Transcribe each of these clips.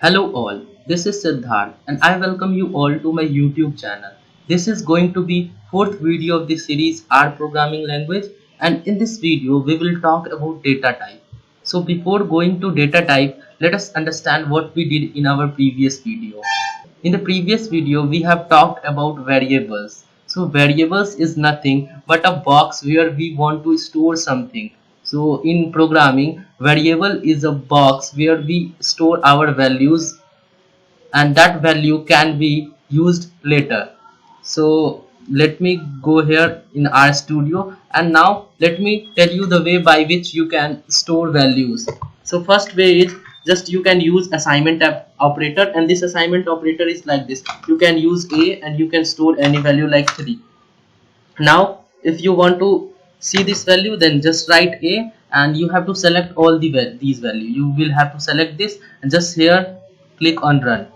Hello all, this is Siddharth and I welcome you all to my YouTube channel. This is going to be fourth video of the series R programming language, and in this video we will talk about data type. So before going to data type, let us understand what we did in our previous video. In the previous video we have talked about variables. So variables is nothing but a box where we want to store something. So in programming, variable is a box where we store our values and that value can be used later. So let me go here in our studio, and now let me tell you the way by which you can store values. So first way is just you can use assignment operator, and this assignment operator is like this. You can use a and you can store any value like 3. Now if you want to see this value, then just write a and you have to select all these value. You will have to select this and just here click on run.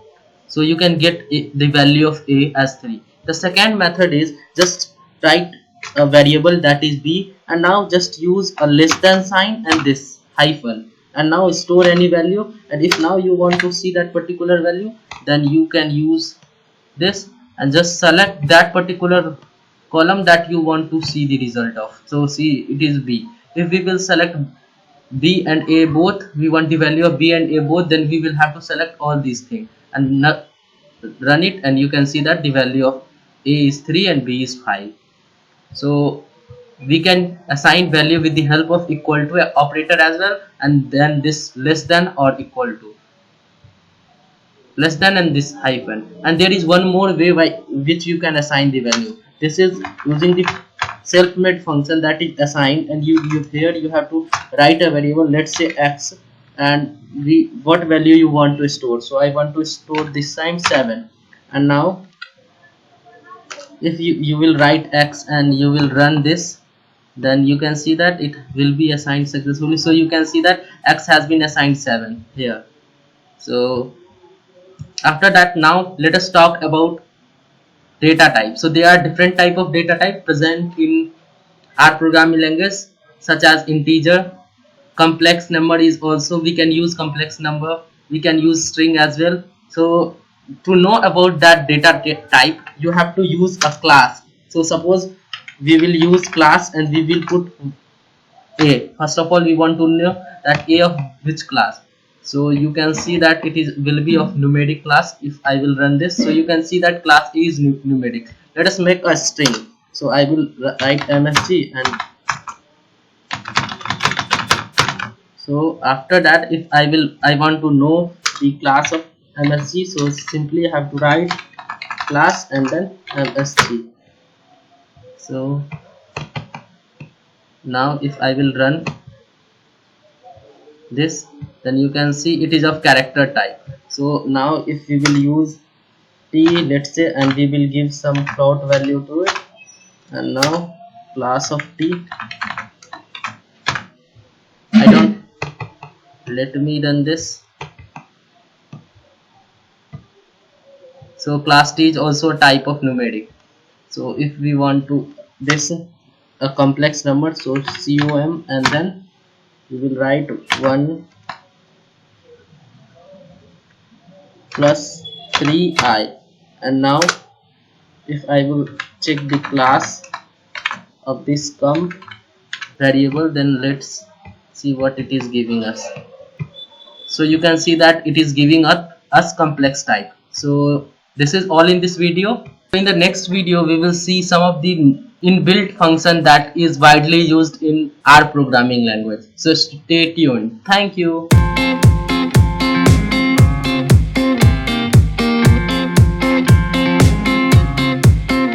So you can get the value of a as 3. The second method is just write a variable that is b, and now just use a less than sign and this hyphen, and now store any value. And if now you want to see that particular value, then you can use this and just select that particular column that you want to see the result of. So see, it is b. If we will select b and a both, we want the value of b and a both, then we will have to select all these things and run it, and you can see that the value of a is 3 and b is 5. So we can assign value with the help of equal to operator as well, and then this less than or equal to, less than and this hyphen. And there is one more way by which you can assign the value. This is using the self-made function that is assigned, and you here you have to write a variable, let's say x, and what value you want to store. So I want to store this time 7, and now if you will write x and you will run this, then you can see that it will be assigned successfully. So you can see that x has been assigned 7 here. So after that, now let us talk about data type. So there are different type of data type present in our programming language, such as integer, complex number is also, we can use complex number, we can use string as well. So to know about that data type, you have to use a class. So suppose we will use class and we will put a. First of all, we want to know that a of which class. So you can see that it is will be of numeric class. If I will run this, so you can see that class A is numeric. Let us make a string. So I will write msg, and so after that, if I want to know the class of msg, so simply I have to write class and then msg. So now if I will run this, then you can see it is of character type. So now if we will use t, let's say, and we will give some float value to it, and now class of t, I don't, let me run this. So class t is also a type of numeric. So if we want to this a complex number, so com, and then we will write 1 plus 3i, and now if I will check the class of this comp variable, then let's see what it is giving us. So you can see that it is giving us complex type. So this is all in this video. In the next video we will see some of the inbuilt function that is widely used in our programming language. So stay tuned. Thank you.